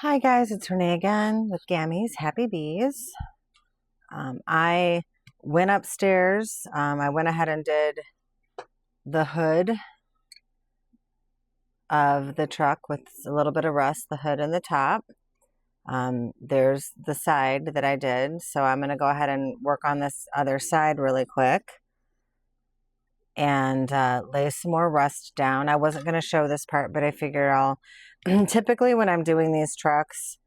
Hi guys, it's Renee again with Gammy's Happy Bees. I went upstairs. I went ahead and did the hood of the truck with a little bit of rust, the hood and the top. There's the side that I did. So I'm going to go ahead and work on this other side really quick and lay some more rust down. I wasn't going to show this part, but I figured I'll typically when I'm doing these trucks,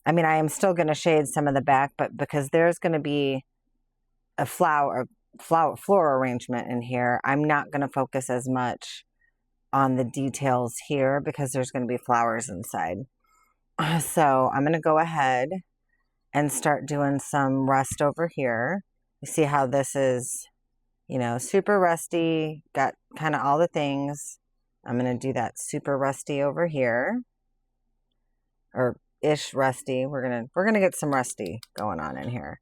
I mean, I am still going to shade some of the back, but because there's going to be a flower arrangement in here, I'm not going to focus as much on the details here because there's going to be flowers inside. So I'm going to go ahead and start doing some rust over here. You see how this is, super rusty, got kind of all the things. I'm going to do that super rusty over here, or ish rusty. We're gonna get some rusty going on in here.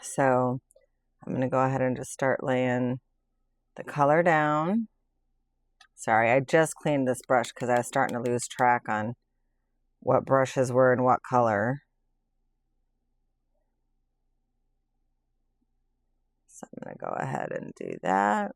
So I'm gonna go ahead and just start laying the color down. Sorry, I just cleaned this brush because I was starting to lose track on what brushes were in what color. So I'm gonna go ahead and do that.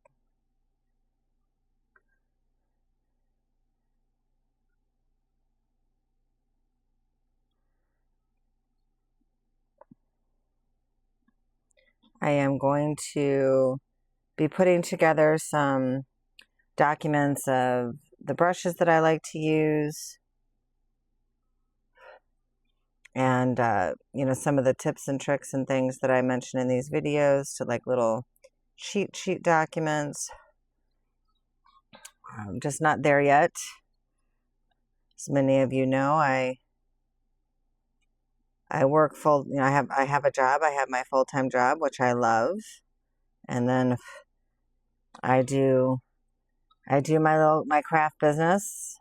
I am going to be putting together some documents of the brushes that I like to use and some of the tips and tricks and things that I mention in these videos, to like little cheat sheet documents. I'm just not there yet. As many of you know, I work full, I have a job. I have my full-time job, which I love. And then I do my craft business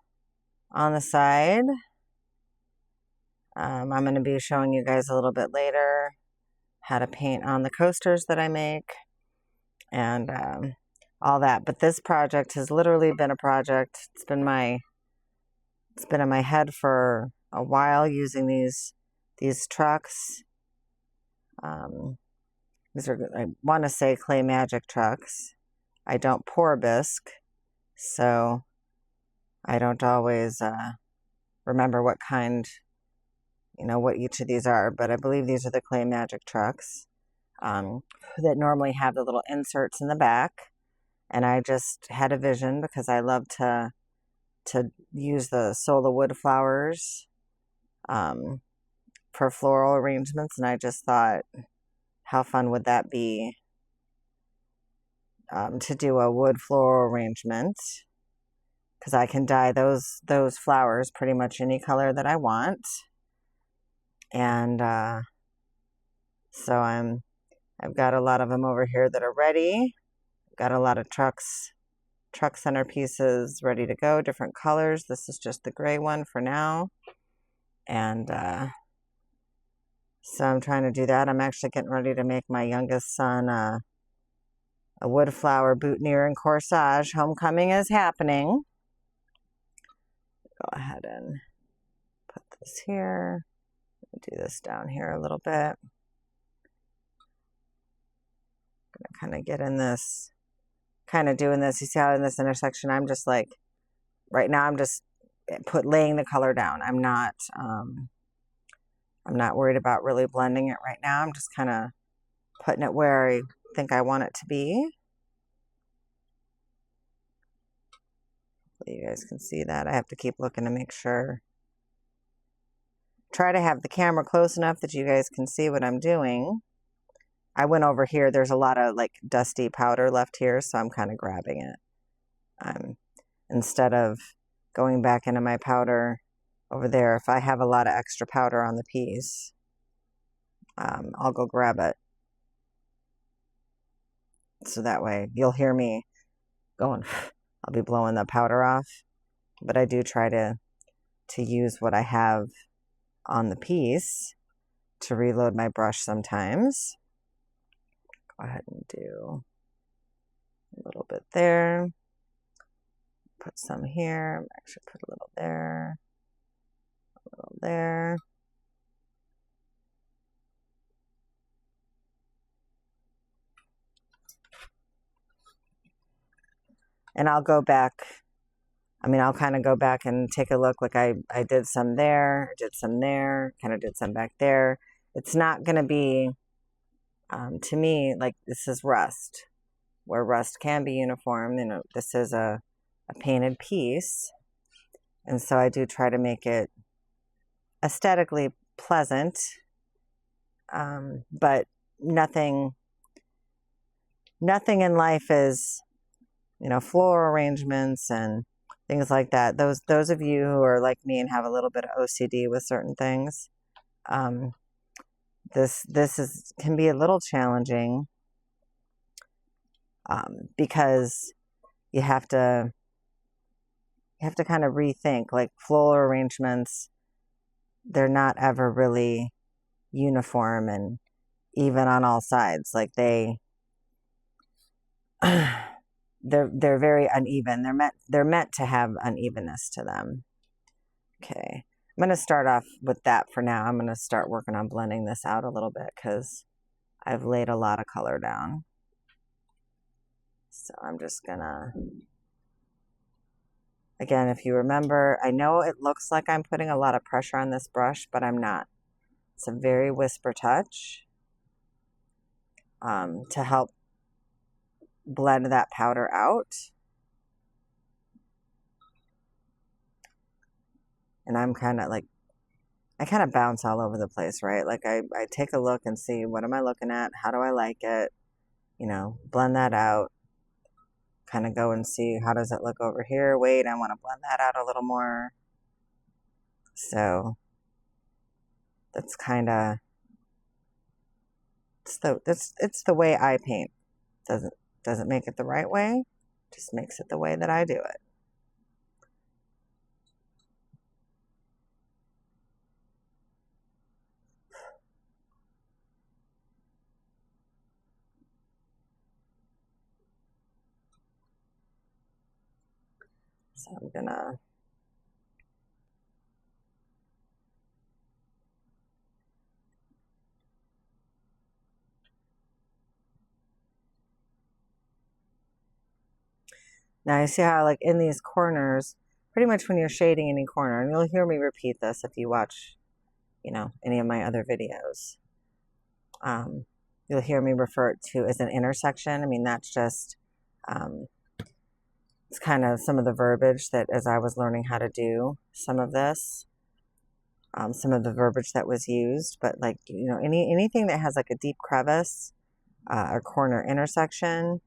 on the side. I'm going to be showing you guys a little bit later how to paint on the coasters that I make and all that. But this project has literally been a project. It's been in my head for a while, using these trucks. These are, I want to say, clay magic trucks. I don't pour bisque, so I don't always remember what kind, what each of these are, but I believe these are the clay magic trucks that normally have the little inserts in the back. And I just had a vision because I love to use the Sola wood flowers for floral arrangements, and I just thought, how fun would that be to do a wood floral arrangement, because I can dye those flowers pretty much any color that I want. And so I've got a lot of them over here that are ready. I've got a lot of truck centerpieces ready to go, different colors. This is just the gray one for now. And so I'm trying to do that. I'm actually getting ready to make my youngest son a wood flower boutonniere and corsage. Homecoming is happening. Go ahead and put this here. Do this down here a little bit. I'm gonna kind of get in this, doing this. You see how in this intersection, I'm just like, right now I'm just laying the color down. I'm not worried about really blending it right now. I'm just kind of putting it where I think I want it to be. You guys can see that. I have to keep looking to make sure. Try to have the camera close enough that you guys can see what I'm doing. I went over here. There's a lot of like dusty powder left here, so I'm kind of grabbing it. Instead of going back into my powder over there, if I have a lot of extra powder on the piece, I'll go grab it. So that way you'll hear me going, I'll be blowing the powder off. But I do try to use what I have on the piece to reload my brush sometimes. Go ahead and do a little bit there. Put some here. Actually put a little there. there. And I'll go back. I mean, I'll kind of go back and take a look. Like I did some there, did some there, kind of did some back there. It's not going to be, to me, like this is rust, where rust can be uniform. You know, this is a painted piece. And so I do try to make it aesthetically pleasant, but nothing in life is, you know, floral arrangements and things like that. Those of you who are like me and have a little bit of OCD with certain things, this can be a little challenging, because you have to kind of rethink, like floral arrangements. They're not ever really uniform and even on all sides. Like they're very uneven. They're meant to have unevenness to them. Okay, I'm going to start off with that for now. I'm going to start working on blending this out a little bit because I've laid a lot of color down. So I'm just gonna, again, if you remember, I know it looks like I'm putting a lot of pressure on this brush, but I'm not. It's a very whisper touch, to help blend that powder out. And I'm kind of like, I kind of bounce all over the place, right? Like I take a look and see, what am I looking at? How do I like it? You know, blend that out. Kind of go and see, how does it look over here? Wait, I want to blend that out a little more. So that's kind of, it's the way I paint. Doesn't make it the right way, just makes it the way that I do it. So I'm gonna, now you see how, like, in these corners, pretty much when you're shading any corner, and you'll hear me repeat this if you watch, you know, any of my other videos, you'll hear me refer to as an intersection. I mean, that's just, it's kind of some of the verbiage that, as I was learning how to do some of this, some of the verbiage that was used. But like, you know, anything that has like a deep crevice, or corner intersection,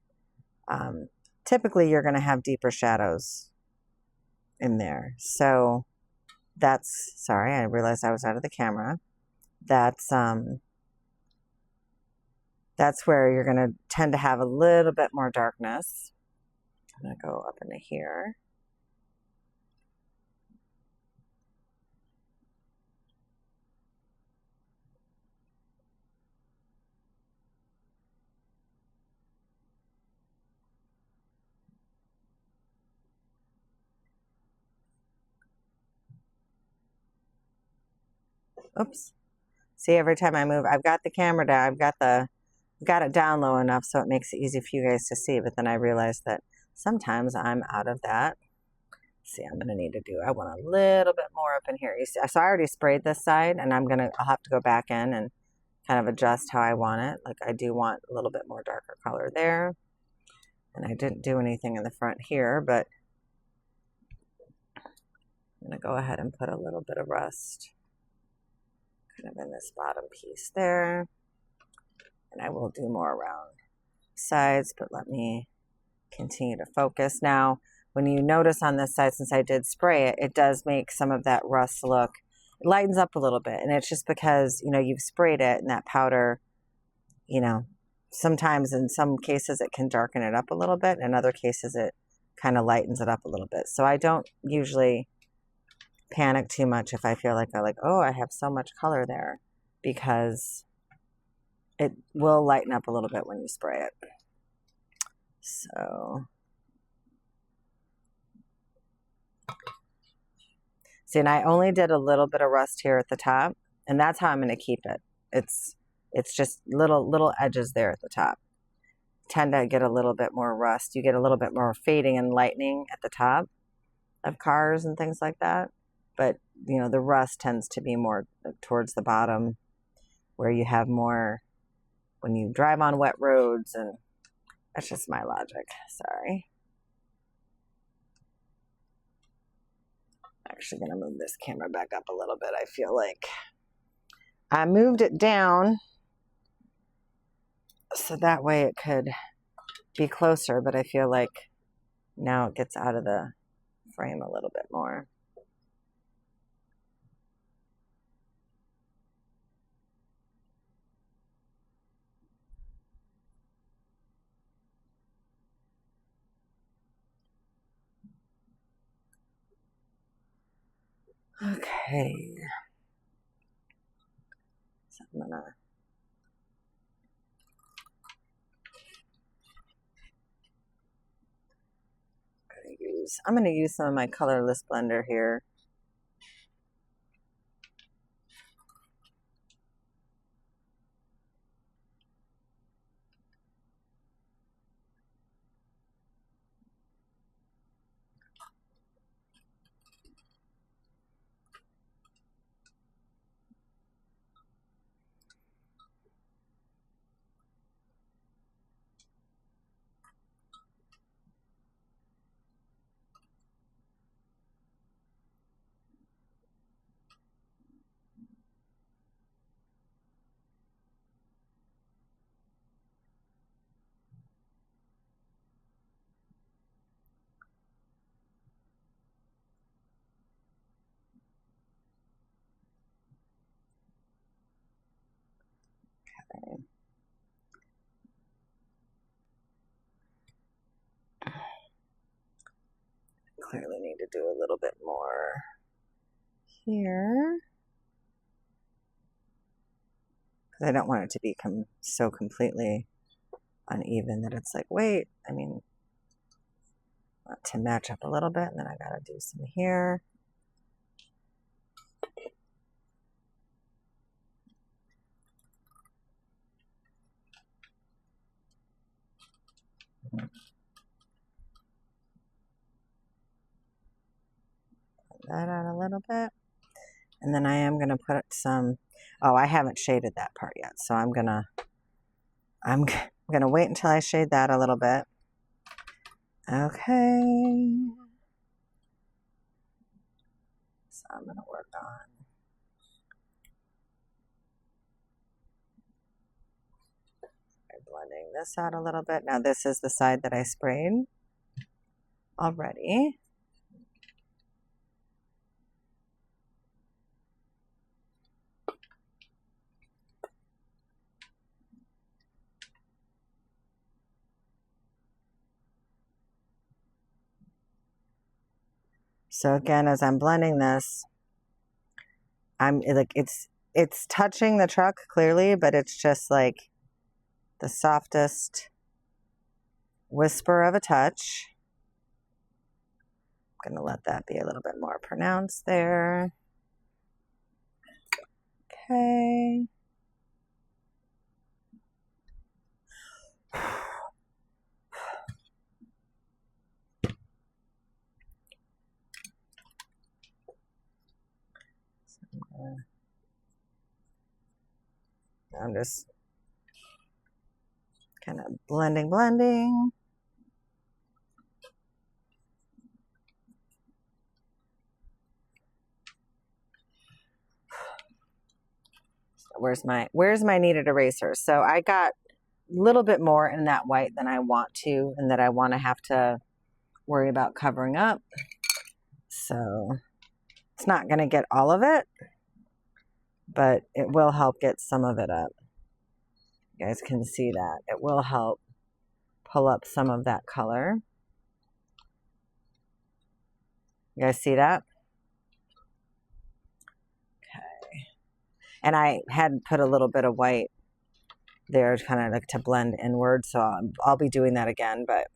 typically you're going to have deeper shadows in there. So that's, sorry, I realized I was out of the camera. That's where you're going to tend to have a little bit more darkness. I'm going to go up into here. Oops. See, every time I move, I've got the camera down, I've got it down low enough so it makes it easy for you guys to see, but then I realized that sometimes I'm out of that. See, I'm gonna need to do, I want a little bit more up in here. You see, so I already sprayed this side, and I'll have to go back in and kind of adjust how I want it. Like I do want a little bit more darker color there. And I didn't do anything in the front here, but I'm gonna go ahead and put a little bit of rust kind of in this bottom piece there. And I will do more around sides, but let me continue to focus. Now, when you notice on this side, since I did spray it, it does make some of that rust look, it lightens up a little bit. And it's just because, you know, you've sprayed it and that powder, you know, sometimes in some cases it can darken it up a little bit. In other cases, it kind of lightens it up a little bit. So I don't usually panic too much if I feel like oh, I have so much color there, because it will lighten up a little bit when you spray it. So See, and I only did a little bit of rust here at the top, and that's how I'm going to keep it. It's just little edges there at the top. Tend to get a little bit more rust. You get a little bit more fading and lightening at the top of cars and things like that. But, you know, the rust tends to be more towards the bottom where you have more when you drive on wet roads, and that's just my logic. Sorry. I'm actually going to move this camera back up a little bit. I feel like I moved it down so that way it could be closer, but I feel like now it gets out of the frame a little bit more. Okay. So I'm gonna use some of my colorless blender here. Okay. Clearly need to do a little bit more here because I don't want it to become so completely uneven that it's like, wait, I mean, want to match up a little bit, and then I gotta do some here. Put that out a little bit. And then I am going to put some, oh, I haven't shaded that part yet. So I'm going to wait until I shade that a little bit. Okay. So I'm going to work on blending this out a little bit. Now this is the side that I sprayed already. So again, as I'm blending this, I'm like, it's touching the truck clearly, but it's just like the softest whisper of a touch. I'm going to let that be a little bit more pronounced there. Okay. I'm just kind of blending. Where's my kneaded eraser? So I got a little bit more in that white than I want to, and that I want to have to worry about covering up. So it's not going to get all of it, but it will help get some of it up. You guys can see that. It will help pull up some of that color. You guys see that? Okay. And I had put a little bit of white there kind of like to blend inward, so I'll be doing that again, but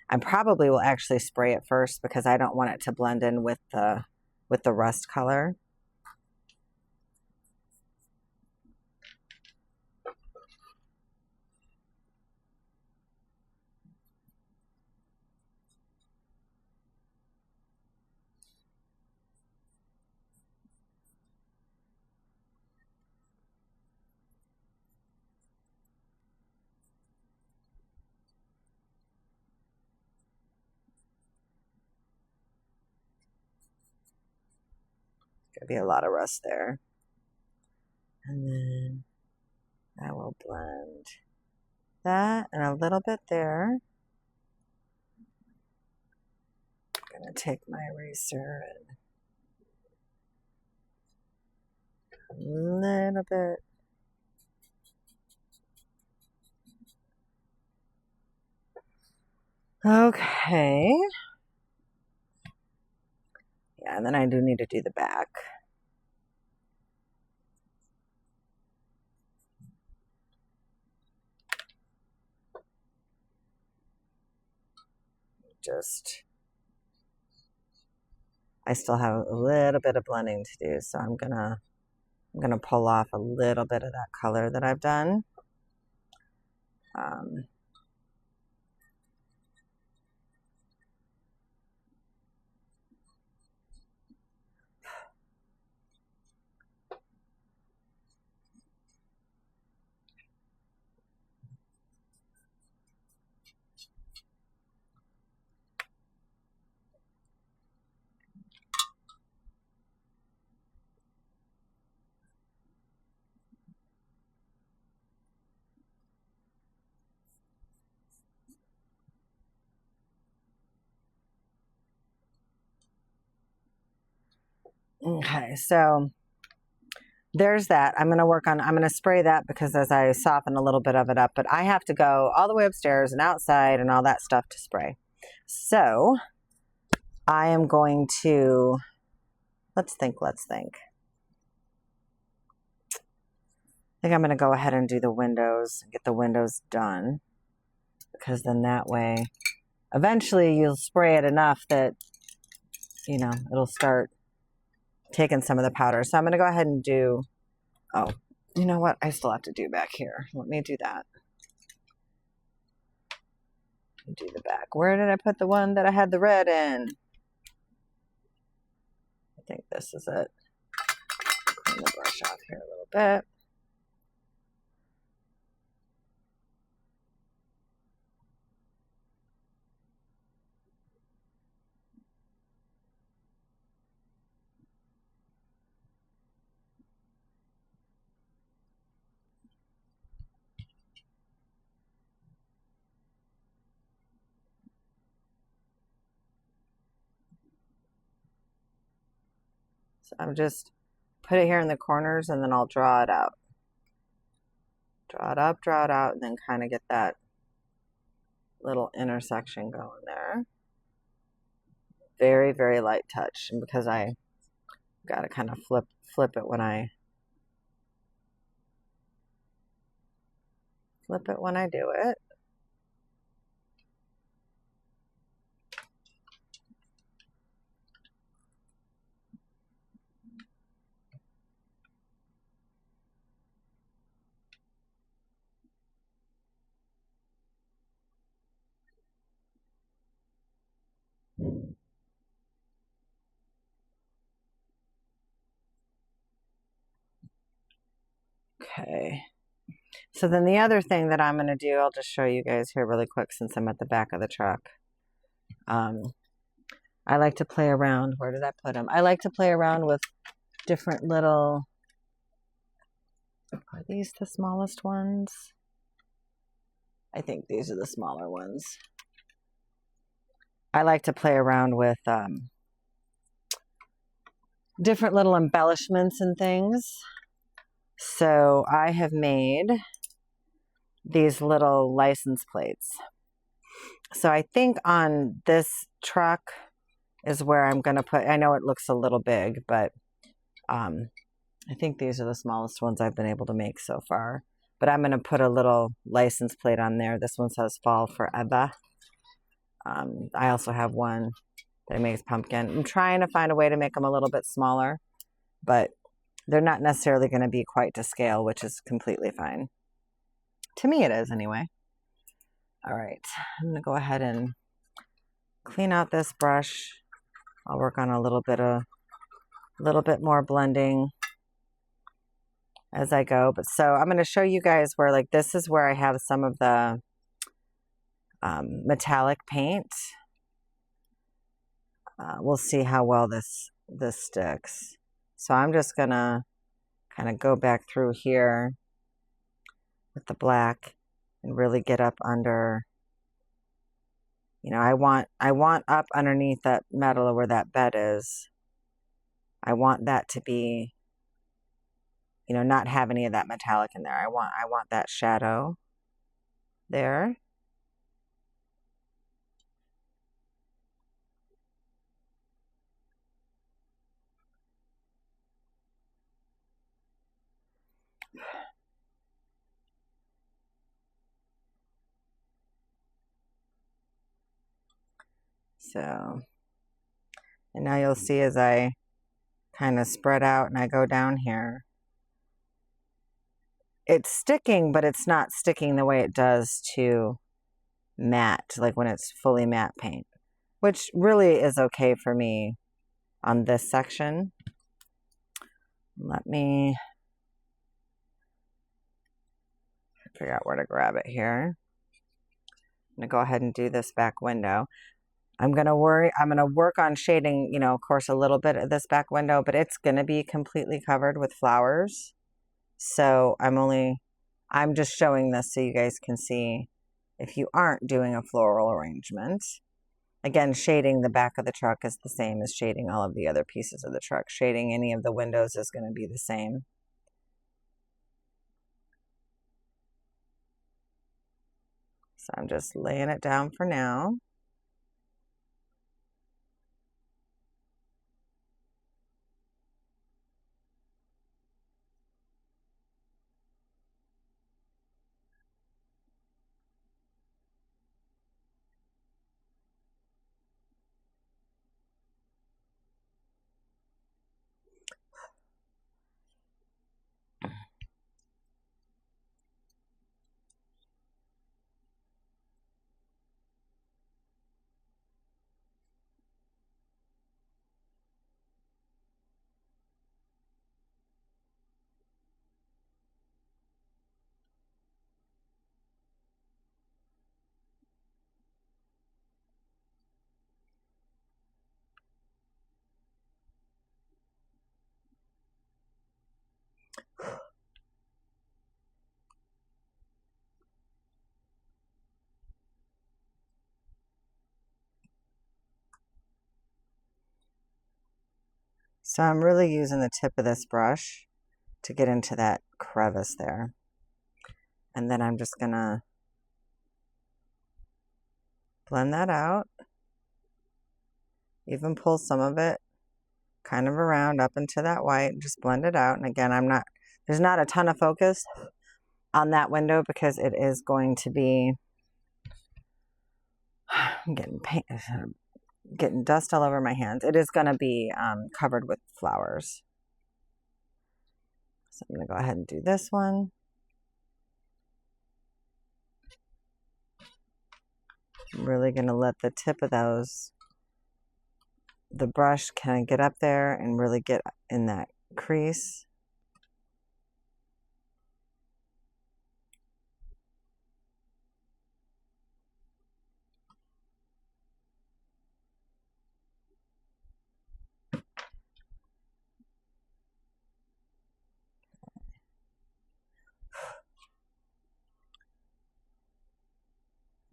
I probably will actually spray it first because I don't want it to blend in with the with the rust color. Gonna be a lot of rust there. And then I will blend that and a little bit there. I'm gonna take my eraser and a little bit. Okay. Yeah, and then I do need to do the back. I still have a little bit of blending to do, so I'm gonna pull off a little bit of that color that I've done. Okay, so there's that. I'm going to spray that because as I soften a little bit of it up, but I have to go all the way upstairs and outside and all that stuff to spray. So I am going to, let's think. I think I'm going to go ahead and do the windows, get the windows done, because then that way, eventually you'll spray it enough that, you know, it'll start taking some of the powder. So I'm going to go ahead and do, oh, you know what? I still have to do back here. Let me do that. Do the back. Where did I put the one that I had the red in? I think this is it. Clean the brush off here a little bit. So I'm just put it here in the corners and then I'll draw it out. Draw it up, draw it out, and then kind of get that little intersection going there. Very, very light touch. And because I got to kind of flip it when I do it. Okay. So then the other thing that I'm going to do, I'll just show you guys here really quick since I'm at the back of the truck. I like to play around. Where did I put them? I like to play around with different little, are these the smallest ones? I think these are the smaller ones. I like to play around with different little embellishments and things. So I have made these little license plates. So I think on this truck is where I'm going to put, I know it looks a little big, but I think these are the smallest ones I've been able to make so far. But I'm going to put a little license plate on there. This one says Fall Forever. I also have one that makes pumpkin. I'm trying to find a way to make them a little bit smaller, but they're not necessarily going to be quite to scale, which is completely fine. To me it is anyway. All right, I'm going to go ahead and clean out this brush. I'll work on a little bit more blending as I go. But so I'm going to show you guys where, like, this is where I have some of the metallic paint. We'll see how well this sticks. So I'm just going to kind of go back through here with the black and really get up under, you know, I want up underneath that metal where that bed is. I want that to be, you know, not have any of that metallic in there. I want that shadow there. So, and now you'll see as I kind of spread out and I go down here, it's sticking, but it's not sticking the way it does to matte, like when it's fully matte paint, which really is okay for me on this section. Let me figure out where to grab it here. I'm going to go ahead and do this back window. I'm going to work on shading, you know, of course, a little bit of this back window, but it's going to be completely covered with flowers. So I'm just showing this so you guys can see if you aren't doing a floral arrangement. Again, shading the back of the truck is the same as shading all of the other pieces of the truck. Shading any of the windows is going to be the same. So I'm just laying it down for now. So I'm really using the tip of this brush to get into that crevice there. And then I'm just going to blend that out. Even pull some of it kind of around up into that white and just blend it out. And again, there's not a ton of focus on that window because it is going to be, I'm getting dust all over my hands. It is going to be covered with flowers. So I'm going to go ahead and do this one. I'm really going to let the tip of the brush kind of get up there and really get in that crease.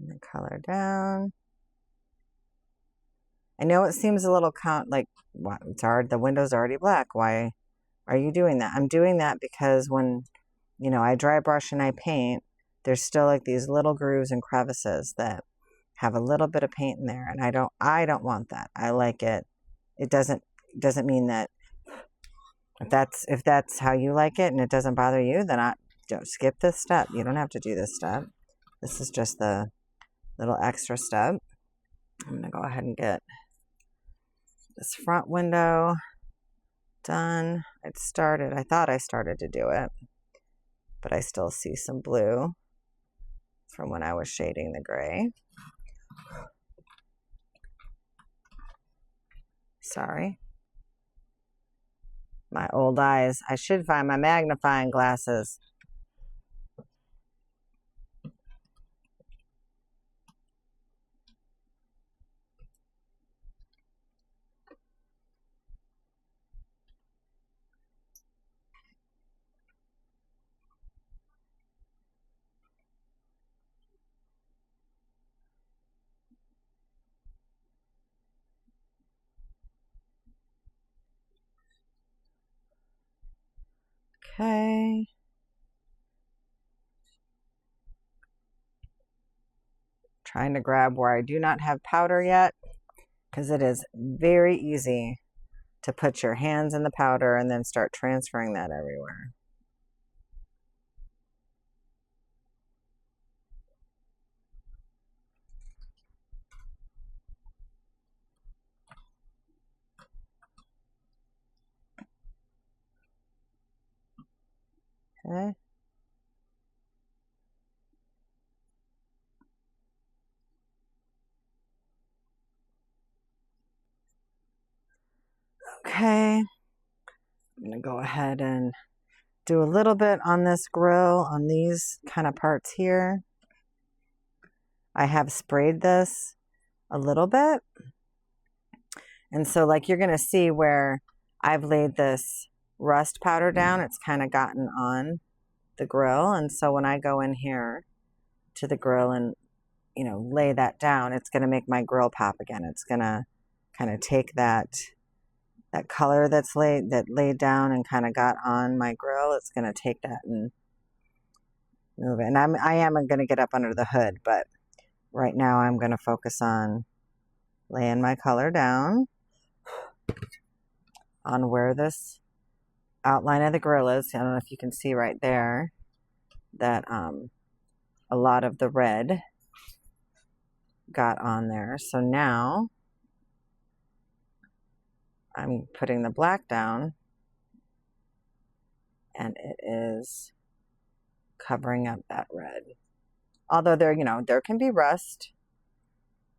And the color down. I know it seems a little like, what, the window's already black. Why are you doing that? I'm doing that because when, you know, I dry brush and I paint, there's still like these little grooves and crevices that have a little bit of paint in there, and I don't want that. I like it. It doesn't mean that if that's how you like it and it doesn't bother you, then don't skip this step. You don't have to do this step. This is just the little extra step. I'm gonna go ahead and get This front window done. I thought I started to do it, but I still see some blue from when I was shading the gray. Sorry. My old eyes. I should find my magnifying glasses. Okay. Trying to grab where I do not have powder yet, because it is very easy to put your hands in the powder and then start transferring that everywhere. Okay. Okay. I'm going to go ahead and do a little bit on this grill on these kind of parts here. I have sprayed this a little bit. And so like you're going to see where I've laid this rust powder down, it's kind of gotten on the grill. And so when I go in here to the grill and, you know, lay that down, it's going to make my grill pop again. It's going to kind of take that color that's laid down and kind of got on my grill. It's going to take that and move it. And I am going to get up under the hood, but right now I'm going to focus on laying my color down on where this outline of the grill is. I don't know if you can see right there that a lot of the red got on there. So now I'm putting the black down and it is covering up that red. Although there, you know, there can be rust,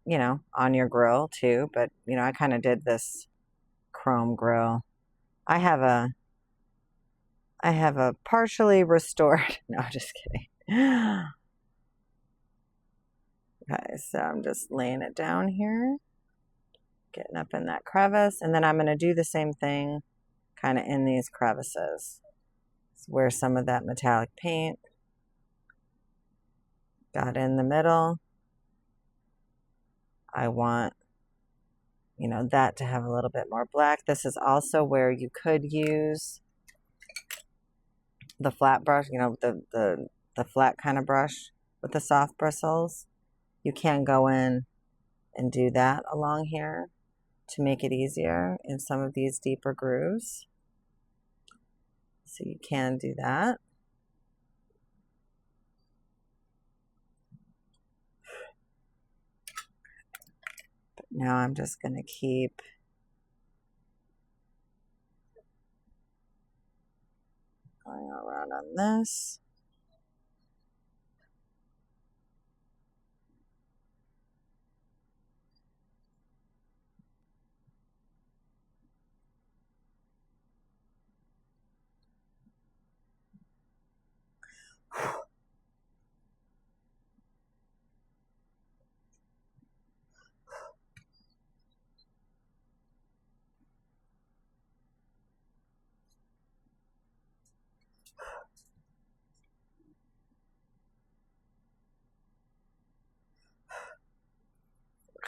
you know, on your grill too, but you know, I kind of did this chrome grill. I have a partially restored, no, just kidding. Okay, so I'm just laying it down here, getting up in that crevice, and then I'm going to do the same thing kind of in these crevices. It's where some of that metallic paint got in the middle. I want, you know, that to have a little bit more black. This is also where you could use the flat brush, you know, the flat kind of brush with the soft bristles. You can go in and do that along here to make it easier in some of these deeper grooves. So you can do that. But now I'm just going to keep going around on this.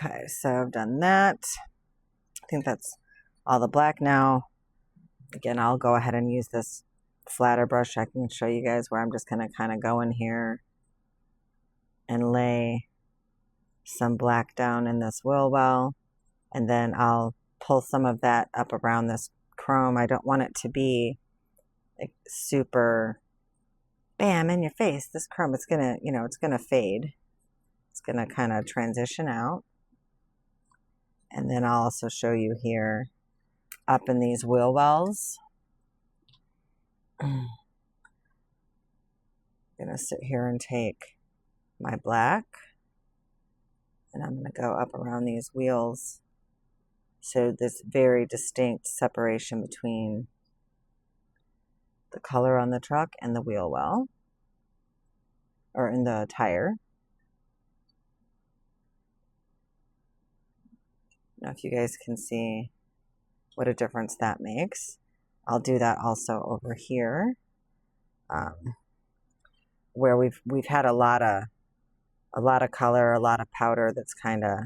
Okay, so I've done that. I think that's all the black now. Again, I'll go ahead and use this flatter brush. I can show you guys where I'm just going to kind of go in here and lay some black down in this wheel well, and then I'll pull some of that up around this chrome. I don't want it to be like super bam in your face. This chrome, it's gonna, you know, it's gonna fade. It's gonna kind of transition out. And then I'll also show you here up in these wheel wells. I'm gonna sit here and take my black and I'm gonna go up around these wheels. So this very distinct separation between the color on the truck and the wheel well, or in the tire. Now if you guys can see what a difference that makes. I'll do that also over here, where we've had a lot of color, a lot of powder that's kind of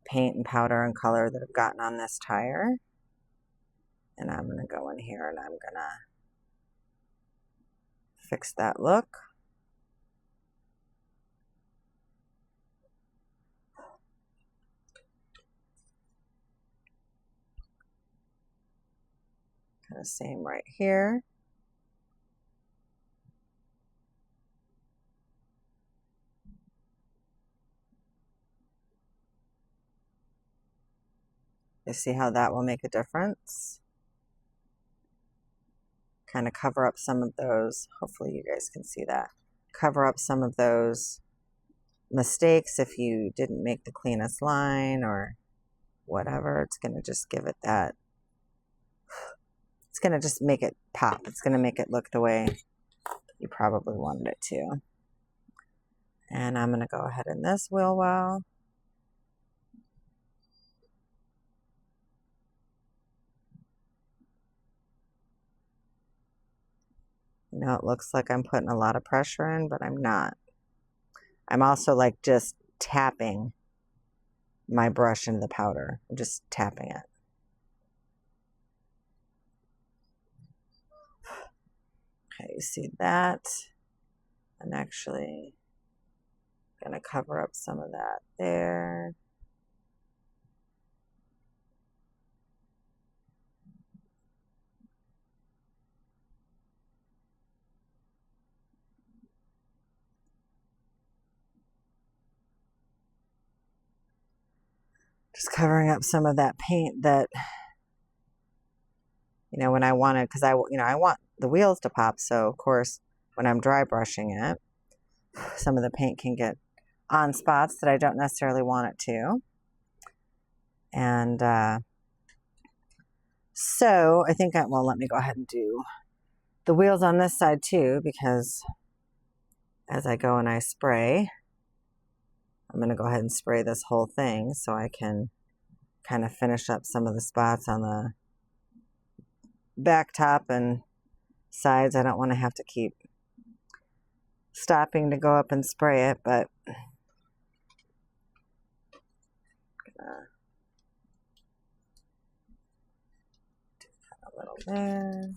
paint and powder and color that have gotten on this tire. And I'm going to go in here and I'm going to fix that look. Kind of same right here. You see how that will make a difference? Kind of cover up some of those. Hopefully you guys can see that. Cover up some of those mistakes if you didn't make the cleanest line or whatever. It's going to just give it that. It's going to just make it pop. It's going to make it look the way you probably wanted it to. And I'm going to go ahead in this wheel well. You know, it looks like I'm putting a lot of pressure in, but I'm not. I'm also like just tapping my brush into the powder. I'm just tapping it. Okay, you see that? I'm actually going to cover up some of that there. Just covering up some of that paint that, you know, when I wanted, because I want the wheels to pop. So of course, when I'm dry brushing it, some of the paint can get on spots that I don't necessarily want it to. And so I think well, let me go ahead and do the wheels on this side too, because as I go and I spray, I'm going to go ahead and spray this whole thing so I can kind of finish up some of the spots on the back top and sides. I don't want to have to keep stopping to go up and spray it, but do that a little there.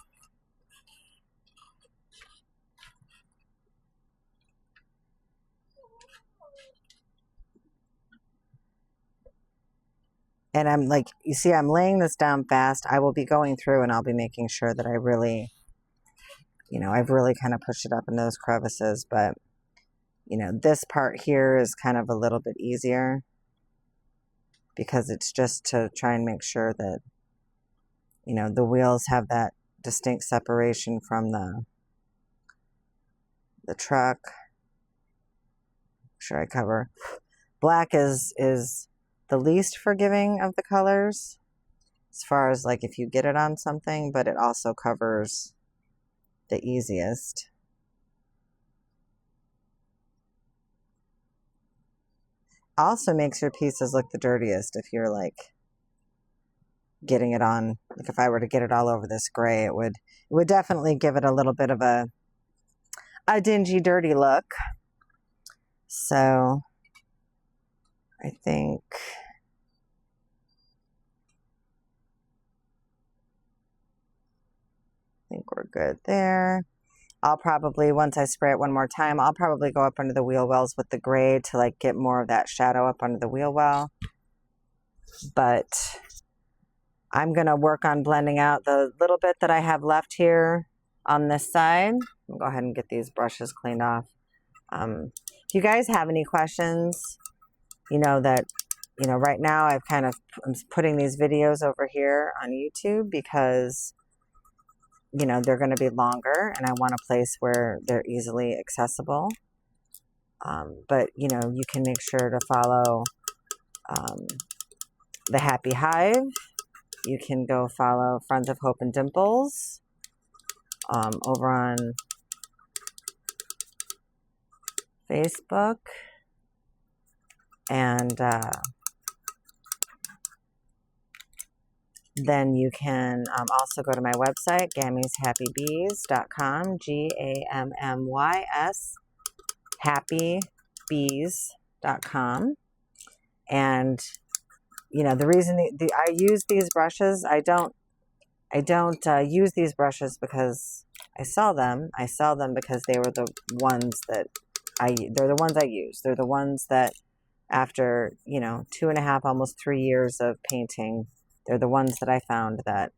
And I'm like, you see, I'm laying this down fast. I will be going through and I'll be making sure that I really, you know, I've really kind of pushed it up in those crevices. But, you know, this part here is kind of a little bit easier because it's just to try and make sure that, you know, the wheels have that distinct separation from the truck. Make sure I cover. Black is the least forgiving of the colors as far as like if you get it on something, but it also covers the easiest. Also makes your pieces look the dirtiest if you're like getting it on. Like if I were to get it all over this gray, it would definitely give it a little bit of a dingy, dirty look. So I think we're good there. I'll probably, once I spray it one more time, I'll probably go up under the wheel wells with the gray to like get more of that shadow up under the wheel well. But I'm going to work on blending out the little bit that I have left here on this side. I'll go ahead and get these brushes cleaned off. If you guys have any questions, you know, that you know, right now I'm putting these videos over here on YouTube because, you know, they're going to be longer and I want a place where they're easily accessible. But, you know, you can make sure to follow the Happy Hive. You can go follow Friends of Hope and Dimples over on Facebook. And then you can also go to my website, gammyshappybees.com, GAMMYS, happybees.com. And, you know, the reason I use these brushes, I don't use these brushes because I sell them. I sell them because they were the ones that they're the ones I use. They're the ones that after, you know, 2.5, almost 3 years of painting, they're the ones that I found that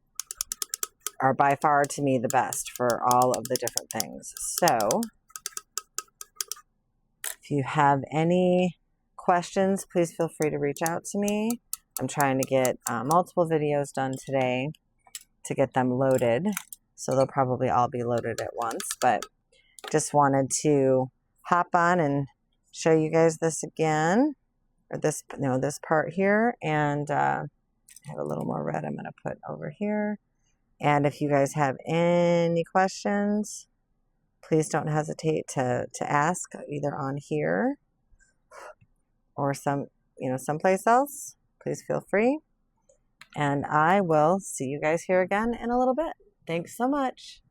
are by far to me the best for all of the different things. So if you have any questions, please feel free to reach out to me. I'm trying to get multiple videos done today to get them loaded. So they'll probably all be loaded at once, but just wanted to hop on and show you guys this again, or this, you know, this part here. And I have a little more red I'm going to put over here. And if you guys have any questions, please don't hesitate to ask either on here or someplace else. Please feel free. And I will see you guys here again in a little bit. Thanks so much.